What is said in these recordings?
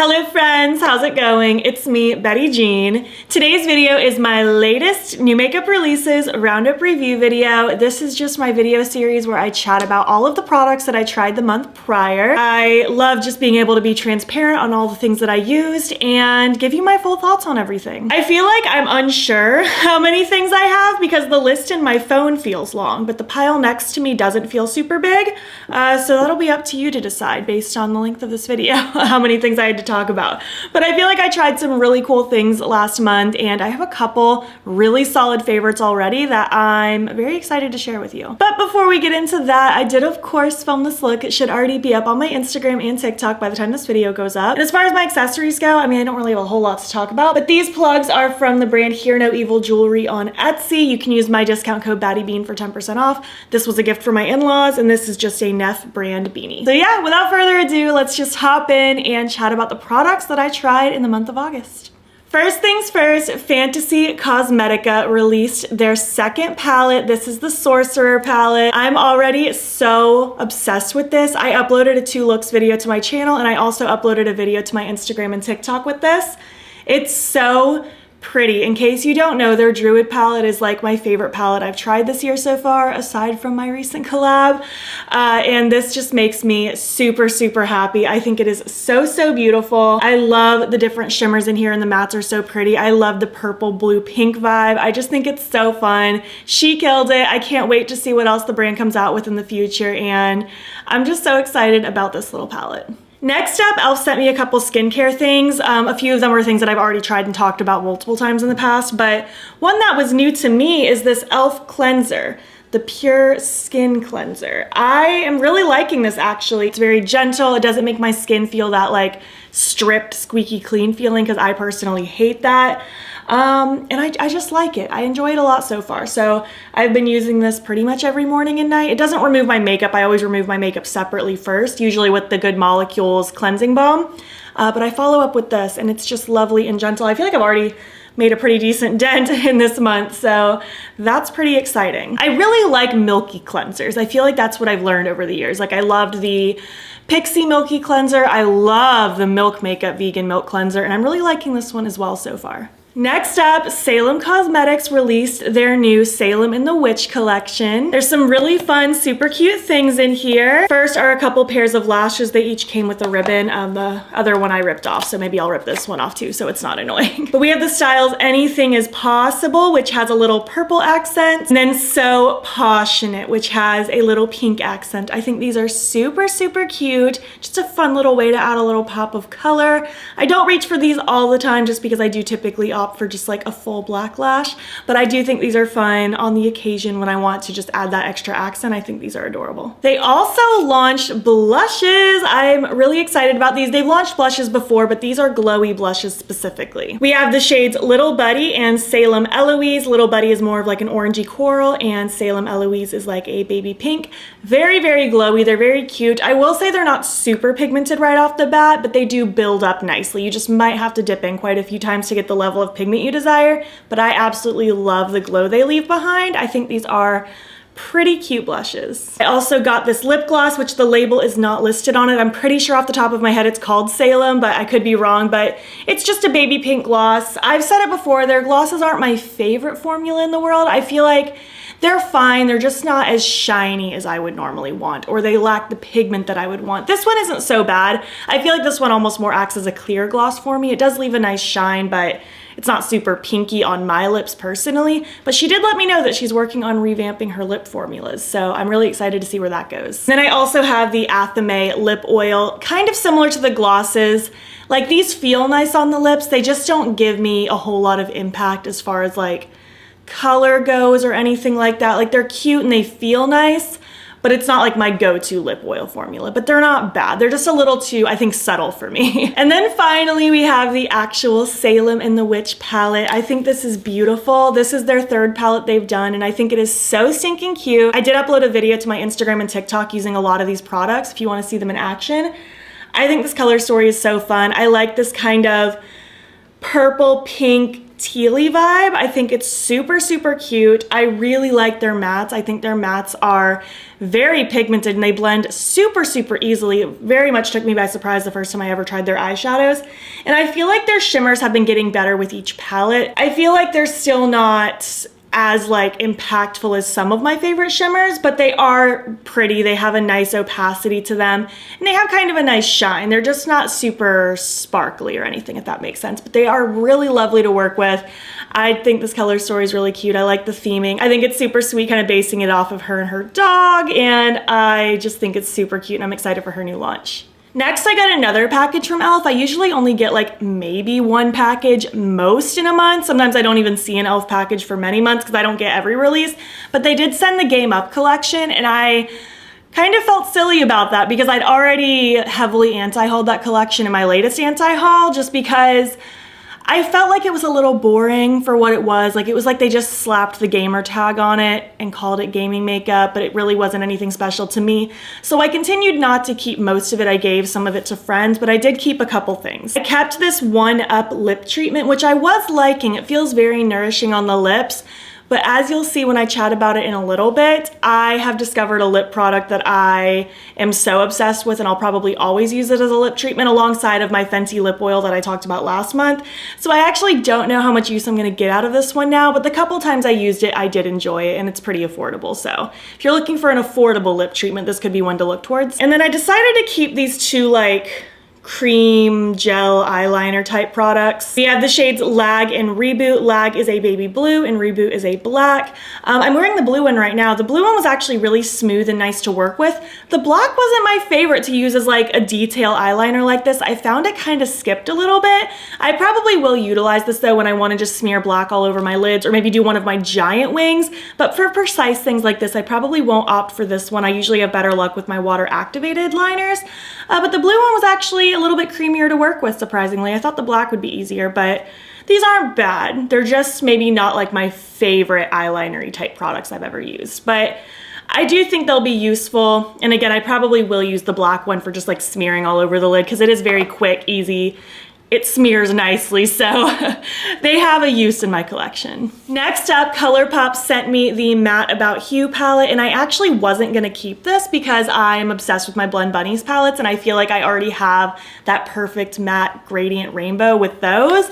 Hello friends, how's it going? It's me, Betty Jean. Today's video is my latest new makeup releases Roundup review video. This is just my video series where I chat about all of the products that I tried the month prior. I love just being able to be transparent on all the things that I used and give you my full thoughts on everything. I feel like I'm unsure how many things I have because the list in my phone feels long, but the pile next to me doesn't feel super big. So that'll be up to you to decide based on the length of this video, how many things I had to talk about. But I feel like I tried some really cool things last month and I have a couple really solid favorites already that I'm very excited to share with you. But before we get into that, I did of course film this look. It should already be up on my Instagram and TikTok by the time this video goes up. And as far as my accessories go, I mean, I don't really have a whole lot to talk about, but these plugs are from the brand Hear No Evil Jewelry on Etsy. You can use my discount code BATTYBEAN for 10% off. This was a gift for my in-laws and this is just a Neff brand beanie. So yeah, without further ado, let's just hop in and chat about the products that I tried in the month of August. First things first, Fenty Cosmetica released their second palette. This is the Sorcerer Palette. I'm already so obsessed with this. I uploaded a 2 looks video to my channel and I also uploaded a video to my Instagram and TikTok with this. It's so pretty. In case you don't know, their Druid palette is like my favorite palette I've tried this year so far, aside from my recent collab. And this just makes me super, super happy. I think it is so, so beautiful. I love the different shimmers in here and the mattes are so pretty. I love the purple, blue, pink vibe. I just think it's so fun. She killed it. I can't wait to see what else the brand comes out with in the future. And I'm just so excited about this little palette. Next up, Elf sent me a couple skincare things. A few of them were things that I've already tried and talked about multiple times in the past, but one that was new to me is this Elf cleanser, the Pure Skin Cleanser. I am really liking this actually. It's very gentle. It doesn't make my skin feel that like stripped, squeaky clean feeling because I personally hate that. And I just like it. I enjoy it a lot so far. So I've been using this pretty much every morning and night. It doesn't remove my makeup. I always remove my makeup separately first, usually with the Good Molecules cleansing balm. But I follow up with this and it's just lovely and gentle. I feel like I've already made a pretty decent dent in this month, so that's pretty exciting. I really like Milky cleansers. I feel like that's what I've learned over the years. Like I loved the Pixie Milky cleanser. I love the Milk Makeup vegan milk cleanser, and I'm really liking this one as well so far. Next up, Salem Cosmetics released their new Salem and the Witch collection. There's some really fun, super cute things in here. First are a couple pairs of lashes. They each came with a ribbon. The other one I ripped off, so maybe I'll rip this one off too so it's not annoying. But we have the styles Anything Is Possible, which has a little purple accent, and then So Passionate, which has a little pink accent. I think these are super, super cute. Just a fun little way to add a little pop of color. I don't reach for these all the time just because I do typically opt for just like a full black lash, but I do think these are fun on the occasion when I want to just add that extra accent. I think these are adorable. They also launched blushes. I'm really excited about these. They've launched blushes before, but these are glowy blushes specifically. We have the shades Little Buddy and Salem Eloise. Little Buddy is more of like an orangey coral and Salem Eloise is like a baby pink. Very, very glowy. They're very cute. I will say they're not super pigmented right off the bat, but they do build up nicely. You just might have to dip in quite a few times to get the level of pigment you desire, but I absolutely love the glow they leave behind. I think these are pretty cute blushes. I also got this lip gloss, which the label is not listed on it. I'm pretty sure off the top of my head it's called Salem, but I could be wrong, but it's just a baby pink gloss. I've said it before, their glosses aren't my favorite formula in the world. I feel like they're fine, they're just not as shiny as I would normally want, or they lack the pigment that I would want. This one isn't so bad. I feel like this one almost more acts as a clear gloss for me. It does leave a nice shine, but it's not super pinky on my lips personally, but she did let me know that she's working on revamping her lip formulas, so I'm really excited to see where that goes. Then I also have the Athame lip oil, kind of similar to the glosses. Like these feel nice on the lips, they just don't give me a whole lot of impact as far as like color goes or anything like that. Like they're cute and they feel nice, but it's not like my go-to lip oil formula, but they're not bad. They're just a little too, I think, subtle for me. And then finally, we have the actual Salem and the Witch palette. I think this is beautiful. This is their 3rd palette they've done, and I think it is so stinking cute. I did upload a video to my Instagram and TikTok using a lot of these products if you want to see them in action. I think this color story is so fun. I like this kind of purple, pink, tealy vibe. I think it's super, super cute. I really like their mattes. I think their mattes are very pigmented and they blend super, super easily. It very much took me by surprise the first time I ever tried their eyeshadows. And I feel like their shimmers have been getting better with each palette. I feel like they're still not as like impactful as some of my favorite shimmers, but they are pretty. They have a nice opacity to them and they have kind of a nice shine. They're just not super sparkly or anything, if that makes sense, but they are really lovely to work with. I think this color story is really cute. I like the theming. I think it's super sweet, kind of basing it off of her and her dog, and I just think it's super cute and I'm excited for her new launch. Next, I got another package from e.l.f. I usually only get like maybe one package most in a month. Sometimes I don't even see an e.l.f. package for many months because I don't get every release, but they did send the Game Up collection and I kind of felt silly about that because I'd already heavily anti-hauled that collection in my latest anti-haul just because I felt like it was a little boring for what it was. Like, it was like they just slapped the gamer tag on it and called it gaming makeup, but it really wasn't anything special to me. So I continued not to keep most of it. I gave some of it to friends, but I did keep a couple things. I kept this 1-Up lip treatment, which I was liking. It feels very nourishing on the lips. But as you'll see when I chat about it in a little bit, I have discovered a lip product that I am so obsessed with and I'll probably always use it as a lip treatment alongside of my Fenty lip oil that I talked about last month. So I actually don't know how much use I'm gonna get out of this one now, but the couple times I used it, I did enjoy it and it's pretty affordable. So if you're looking for an affordable lip treatment, this could be one to look towards. And then I decided to keep these two like cream gel eyeliner type products. We have the shades Lag and Reboot. Lag is a baby blue and Reboot is a black. I'm wearing the blue one right now. The blue one was actually really smooth and nice to work with. The black wasn't my favorite to use as like a detail eyeliner like this. I found it kind of skipped a little bit. I probably will utilize this though when I want to just smear black all over my lids or maybe do one of my giant wings. But for precise things like this, I probably won't opt for this one. I usually have better luck with my water activated liners. But the blue one was actually a little bit creamier to work with, surprisingly. I thought the black would be easier, but these aren't bad. They're just maybe not like my favorite eyeliner-y type products I've ever used, but I do think they'll be useful. And again, I probably will use the black one for just like smearing all over the lid because it is very quick, easy. It smears nicely, so they have a use in my collection. Next up, Colourpop sent me the Matte About Hue palette, and I actually wasn't gonna keep this because I'm obsessed with my Blend Bunnies palettes, and I feel like I already have that perfect matte gradient rainbow with those.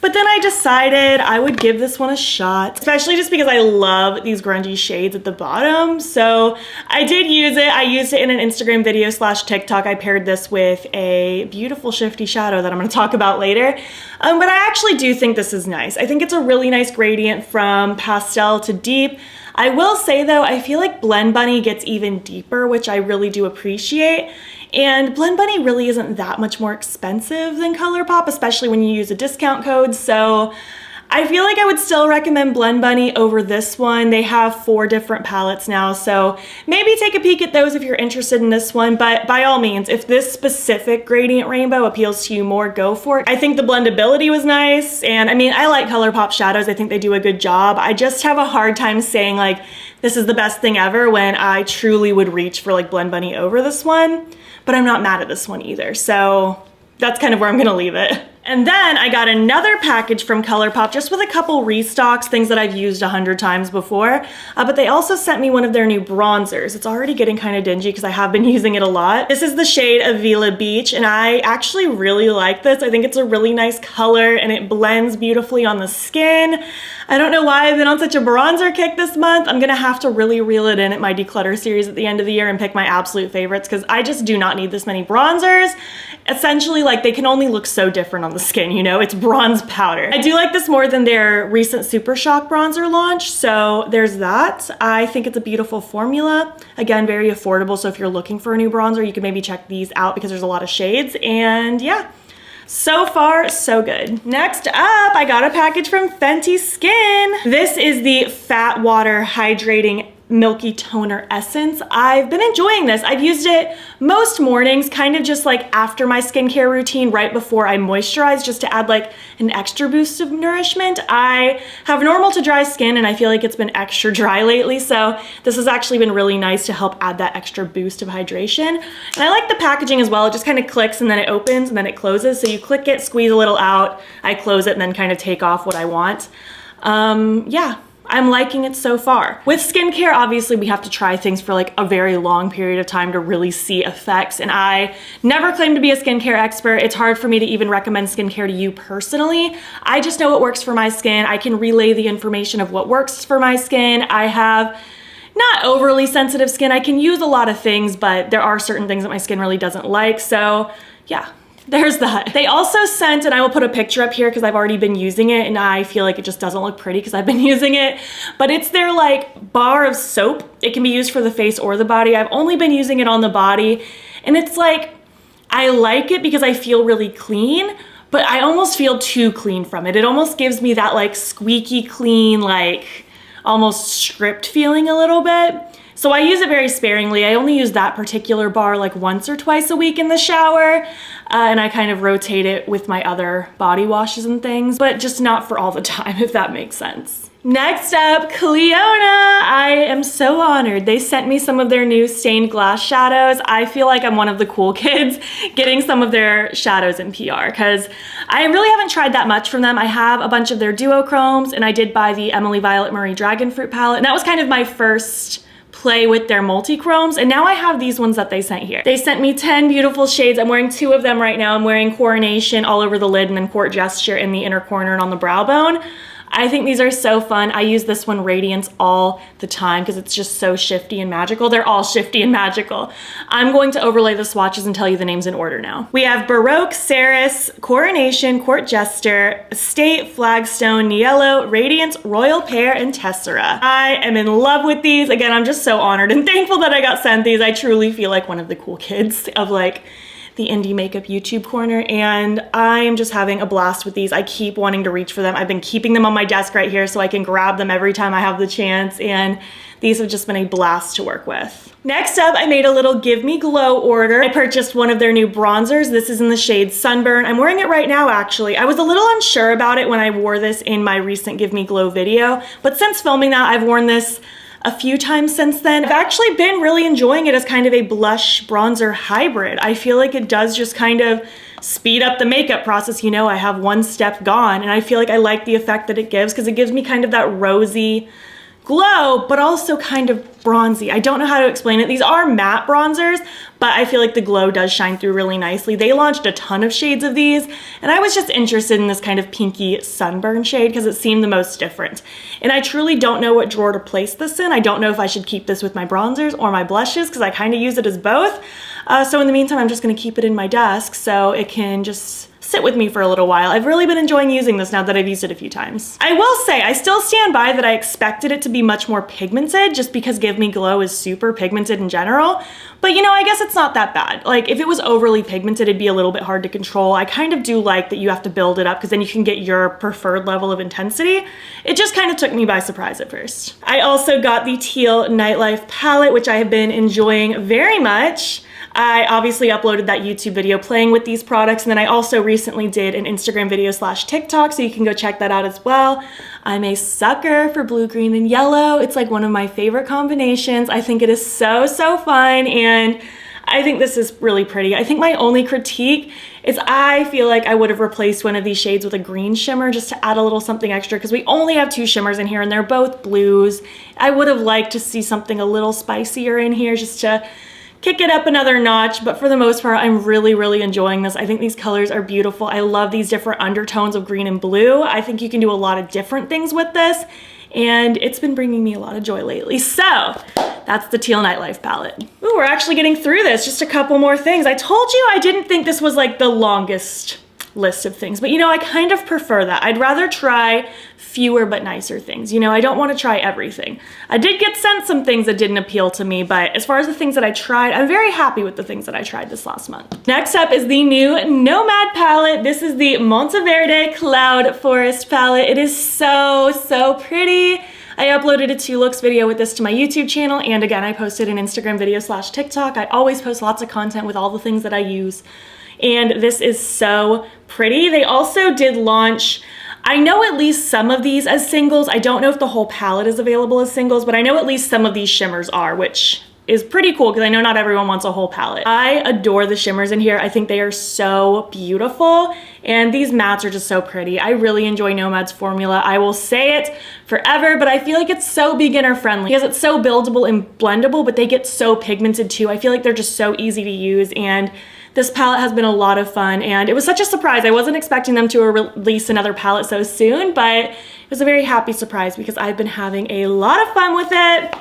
But then I decided I would give this one a shot, especially just because I love these grungy shades at the bottom. So I did use it. I used it in an Instagram video / TikTok. I paired this with a beautiful shifty shadow that I'm gonna talk about later. But I actually do think this is nice. I think it's a really nice gradient from pastel to deep. I will say though, I feel like Blend Bunny gets even deeper, which I really do appreciate. And Blend Bunny really isn't that much more expensive than Colourpop, especially when you use a discount code. So I feel like I would still recommend Blend Bunny over this one. They have 4 different palettes now, so maybe take a peek at those if you're interested in this one. But by all means, if this specific gradient rainbow appeals to you more, go for it. I think the blendability was nice, and I mean, I like Colourpop shadows. I think they do a good job. I just have a hard time saying like, this is the best thing ever when I truly would reach for like Blend Bunny over this one. But I'm not mad at this one either, so that's kind of where I'm gonna leave it. And then I got another package from Colourpop just with a couple restocks, things that I've used 100 times before, but they also sent me one of their new bronzers. It's already getting kind of dingy because I have been using it a lot. This is the shade Avila Beach, and I actually really like this. I think it's a really nice color and it blends beautifully on the skin. I don't know why I've been on such a bronzer kick this month. I'm gonna have to really reel it in at my declutter series at the end of the year and pick my absolute favorites because I just do not need this many bronzers. Essentially, like, they can only look so different on the skin, you know? It's bronze powder. I do like this more than their recent Super Shock bronzer launch, so there's that. I think it's a beautiful formula. Again, very affordable, so if you're looking for a new bronzer, you can maybe check these out because there's a lot of shades, and yeah. So far, so good. Next up, I got a package from Fenty Skin. This is the Fat Water Hydrating Milky Toner Essence. I've been enjoying this. I've used it most mornings, kind of just like after my skincare routine, right before I moisturize, just to add like an extra boost of nourishment. I have normal to dry skin and I feel like it's been extra dry lately, so this has actually been really nice to help add that extra boost of hydration. And I like the packaging as well. It just kind of clicks and then it opens and then it closes. So you click it, squeeze a little out, I close it and then kind of take off what I want. Yeah. I'm liking it so far. With skincare, obviously we have to try things for like a very long period of time to really see effects. And I never claim to be a skincare expert. It's hard for me to even recommend skincare to you personally. I just know what works for my skin. I can relay the information of what works for my skin. I have not overly sensitive skin. I can use a lot of things, but there are certain things that my skin really doesn't like. So yeah. There's that. They also sent, and I will put a picture up here because I've already been using it and I feel like it just doesn't look pretty because I've been using it, but it's their like bar of soap. It can be used for the face or the body. I've only been using it on the body and it's like, I like it because I feel really clean, but I almost feel too clean from it. It almost gives me that like squeaky clean, like almost stripped feeling a little bit. So I use it very sparingly. I only use that particular bar like once or twice a week in the shower, and I kind of rotate it with my other body washes and things, but just not for all the time, if that makes sense. Next up, Cleona. I am so honored. They sent me some of their new stained glass shadows. I feel like I'm one of the cool kids getting some of their shadows in PR because I really haven't tried that much from them. I have a bunch of their duochromes and I did buy the Emily Violet Murray Dragon Fruit palette, and that was kind of my first play with their multi-chromes, and now I have these ones that they sent here. They sent me 10 beautiful shades. I'm wearing 2 of them right now. I'm wearing Coronation all over the lid and then Court Gesture in the inner corner and on the brow bone. I think these are so fun. I use this one, Radiance, all the time because it's just so shifty and magical. They're all shifty and magical. I'm going to overlay the swatches and tell you the names in order now. We have Baroque, Ceres, Coronation, Court Jester, Estate, Flagstone, Niello, Radiance, Royal Pear, and Tessera. I am in love with these. Again, I'm just so honored and thankful that I got sent these. I truly feel like one of the cool kids of like the indie makeup YouTube corner, and I am just having a blast with these. I keep wanting to reach for them. I've been keeping them on my desk right here so I can grab them every time I have the chance, and these have just been a blast to work with. Next up, I made a little Give Me Glow order. I purchased one of their new bronzers. This is in the shade Sunburn. I'm wearing it right now, actually. I was a little unsure about it when I wore this in my recent Give Me Glow video, but since filming that, I've worn this a few times since then. I've actually been really enjoying it as kind of a blush bronzer hybrid. I feel like it does just kind of speed up the makeup process. You know, I have one step gone, and I feel like I like the effect that it gives because it gives me kind of that rosy glow, but also kind of bronzy. I don't know how to explain it. These are matte bronzers, but I feel like the glow does shine through really nicely. They launched a ton of shades of these, and I was just interested in this kind of pinky sunburn shade because it seemed the most different. And I truly don't know what drawer to place this in. I don't know if I should keep this with my bronzers or my blushes because I kind of use it as both. So in the meantime, I'm just gonna keep it in my desk so it can just sit with me for a little while. I've really been enjoying using this now that I've used it a few times. I will say, I still stand by that I expected it to be much more pigmented just because Give Me Glow is super pigmented in general. But you know, I guess it's not that bad. Like if it was overly pigmented, it'd be a little bit hard to control. I kind of do like that you have to build it up because then you can get your preferred level of intensity. It just kind of took me by surprise at first. I also got the Teal Nightlife palette, which I have been enjoying very much. I obviously uploaded that YouTube video playing with these products, and then I also recently did an Instagram video / TikTok, so you can go check that out as well. I'm a sucker for blue, green, and yellow. It's like one of my favorite combinations. I think it is so, so fun, and I think this is really pretty. I think my only critique is I feel like I would have replaced one of these shades with a green shimmer just to add a little something extra because we only have 2 shimmers in here and they're both blues. I would have liked to see something a little spicier in here just to kick it up another notch, but for the most part, I'm really, really enjoying this. I think these colors are beautiful. I love these different undertones of green and blue. I think you can do a lot of different things with this, and it's been bringing me a lot of joy lately. So that's the Teal Nightlife palette. Ooh, we're actually getting through this. Just a couple more things. I told you I didn't think this was like the longest list of things, but you know, I kind of prefer that. I'd rather try fewer but nicer things. You know, I don't want to try everything. I did get sent some things that didn't appeal to me, but as far as the things that I tried, I'm very happy with the things that I tried this last month. Next up is the new Nomad palette. This is the Monteverde Cloud Forest palette. It is so, so pretty. I uploaded a 2 looks video with this to my YouTube channel, and again, I posted an Instagram video / TikTok. I always post lots of content with all the things that I use, and this is so pretty. They also did launch, I know at least some of these as singles. I don't know if the whole palette is available as singles, but I know at least some of these shimmers are, which is pretty cool because I know not everyone wants a whole palette. I adore the shimmers in here. I think they are so beautiful, and these mattes are just so pretty. I really enjoy Nomad's formula. I will say it forever, but I feel like it's so beginner friendly because it's so buildable and blendable, but they get so pigmented too. I feel like they're just so easy to use, and this palette has been a lot of fun, and it was such a surprise. I wasn't expecting them to release another palette so soon, but it was a very happy surprise because I've been having a lot of fun with it.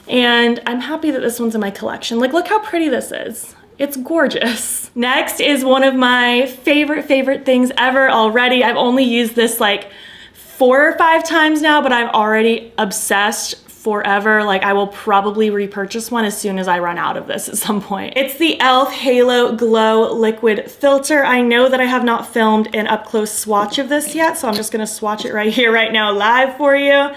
And I'm happy that this one's in my collection. Like, look how pretty this is. It's gorgeous. Next is one of my favorite things ever already. I've only used this like 4 or 5 times now, but I'm already obsessed forever. Like, I will probably repurchase one as soon as I run out of this at some point. It's the e.l.f. Halo Glow Liquid Filter. I know that I have not filmed an up-close swatch of this yet, so I'm just gonna swatch it right here, right now, live for you.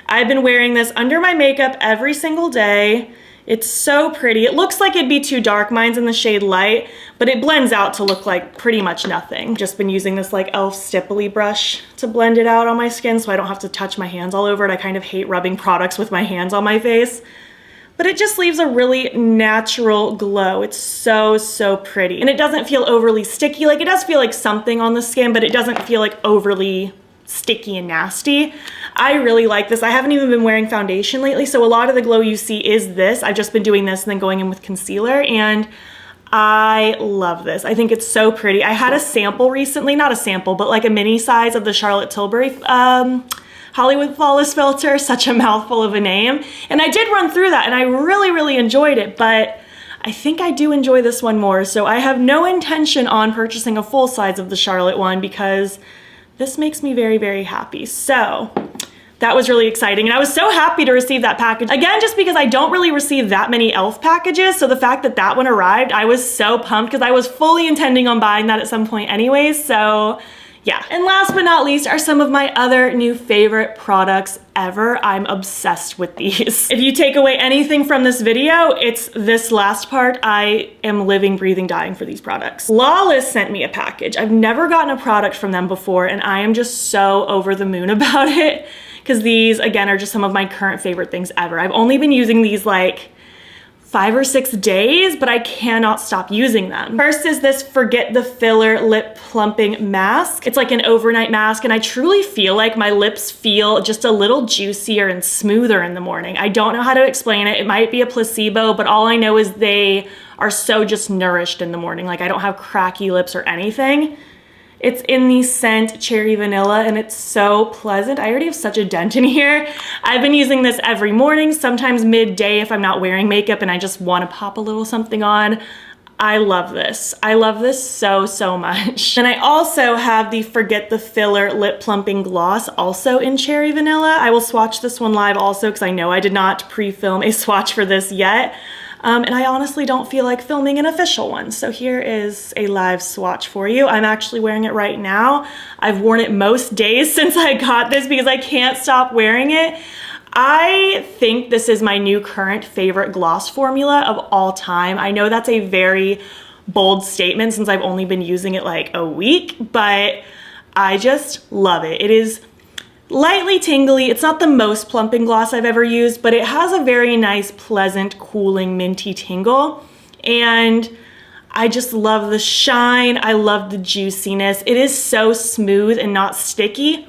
I've been wearing this under my makeup every single day. It's so pretty. It looks like it'd be too dark. Mine's in the shade Light, but it blends out to look like pretty much nothing. Just been using this like e.l.f. Stipply brush to blend it out on my skin so I don't have to touch my hands all over it. I kind of hate rubbing products with my hands on my face, but it just leaves a really natural glow. It's so pretty. And it doesn't feel overly sticky. Like, it does feel like something on the skin, but it doesn't feel like overly sticky and nasty. I really like this. I haven't even been wearing foundation lately, so a lot of the glow you see is this. I've just been doing this and then going in with concealer, and I love this. I think it's so pretty. I had a sample recently, not a sample, but like a mini size of the Charlotte Tilbury Hollywood Flawless filter, such a mouthful of a name. And I did run through that and I really enjoyed it, but I think I do enjoy this one more. So I have no intention on purchasing a full size of the Charlotte one because this makes me very happy. So that was really exciting. And I was so happy to receive that package. Again, just because I don't really receive that many e.l.f. packages. So the fact that that one arrived, I was so pumped because I was fully intending on buying that at some point anyways. So yeah. And last but not least are some of my other new favorite products ever. I'm obsessed with these. If you take away anything from this video, it's this last part. I am living, breathing, dying for these products. Lawless sent me a package. I've never gotten a product from them before, and I am just so over the moon about it because these, again, are just some of my current favorite things ever. I've only been using these like 5 or 6 days, but I cannot stop using them. First is this Forget the Filler Lip Plumping Mask. It's like an overnight mask, and I truly feel like my lips feel just a little juicier and smoother in the morning. I don't know how to explain it. It might be a placebo, but all I know is they are so just nourished in the morning. Like, I don't have cracky lips or anything. It's in the scent Cherry Vanilla, and it's so pleasant. I already have such a dent in here. I've been using this every morning, sometimes midday if I'm not wearing makeup and I just want to pop a little something on. I love this. I love this so much. And I also have the Forget the Filler Lip Plumping Gloss, also in Cherry Vanilla. I will swatch this one live also because I know I did not pre-film a swatch for this yet. And I honestly don't feel like filming an official one. So here is a live swatch for you. I'm actually wearing it right now. I've worn it most days since I got this because I can't stop wearing it. I think this is my new current favorite gloss formula of all time. I know that's a very bold statement since I've only been using it like a week, but I just love it. It is lightly tingly. It's not the most plumping gloss I've ever used, but it has a very nice, pleasant, cooling, minty tingle. And I just love the shine. I love the juiciness. It is so smooth and not sticky.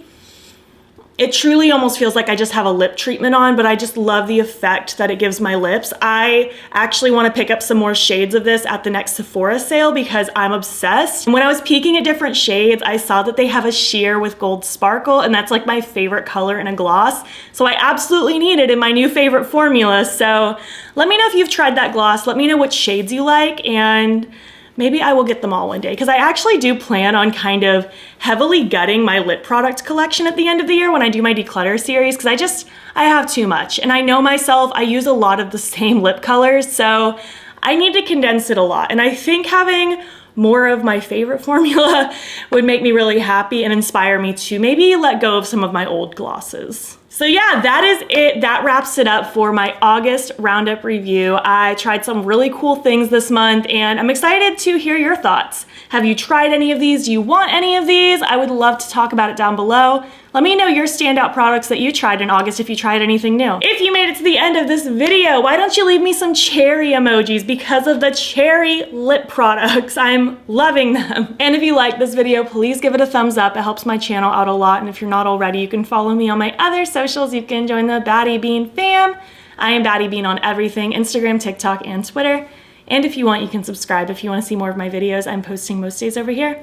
It truly almost feels like I just have a lip treatment on, but I just love the effect that it gives my lips. I actually want to pick up some more shades of this at the next Sephora sale because I'm obsessed. And when I was peeking at different shades, I saw that they have a sheer with gold sparkle, and that's like my favorite color in a gloss. So I absolutely need it in my new favorite formula. So let me know if you've tried that gloss. Let me know which shades you like, and maybe I will get them all one day because I actually do plan on kind of heavily gutting my lip product collection at the end of the year when I do my declutter series because I have too much. And I know myself, I use a lot of the same lip colors, so I need to condense it a lot. And I think having more of my favorite formula would make me really happy and inspire me to maybe let go of some of my old glosses. So yeah, that is it. That wraps it up for my August Roundup review. I tried some really cool things this month and I'm excited to hear your thoughts. Have you tried any of these? Do you want any of these? I would love to talk about it down below. Let me know your standout products that you tried in August if you tried anything new. If you made it to the end of this video, why don't you leave me some cherry emojis because of the cherry lip products. I'm loving them. And if you like this video, please give it a thumbs up. It helps my channel out a lot. And if you're not already, you can follow me on my other socials. You can join the BATTYBEAN fam. I am BATTYBEAN on everything, Instagram, TikTok, and Twitter. And if you want, you can subscribe if you want to see more of my videos. I'm posting most days over here.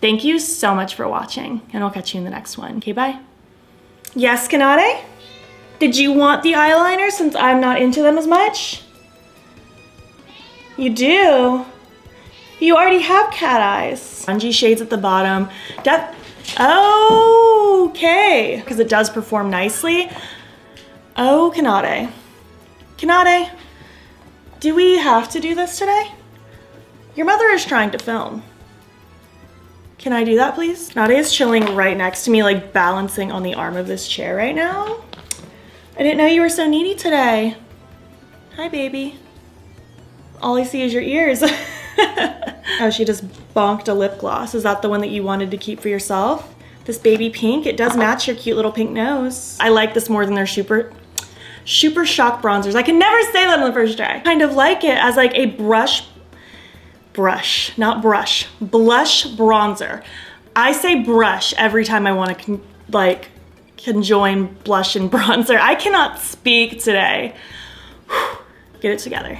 Thank you so much for watching, and I'll catch you in the next one. Okay, bye. Yes, Cleona? Did you want the eyeliner since I'm not into them as much? You do? You already have cat eyes. Spongy shades at the bottom. Okay, because it does perform nicely. Oh, Cleona. Cleona, do we have to do this today? Your mother is trying to film. Can I do that, please? Cleona is chilling right next to me, like balancing on the arm of this chair right now. I didn't know you were so needy today. Hi, baby. All I see is your ears. Oh, she just bonked a lip gloss. Is that the one that you wanted to keep for yourself? This baby pink, it does match your cute little pink nose. I like this more than their Super Shock bronzers. I can never say that on the first try. Kind of like it as like a blush bronzer. I say brush every time I want to conjoin blush and bronzer. I cannot speak today. Get it together.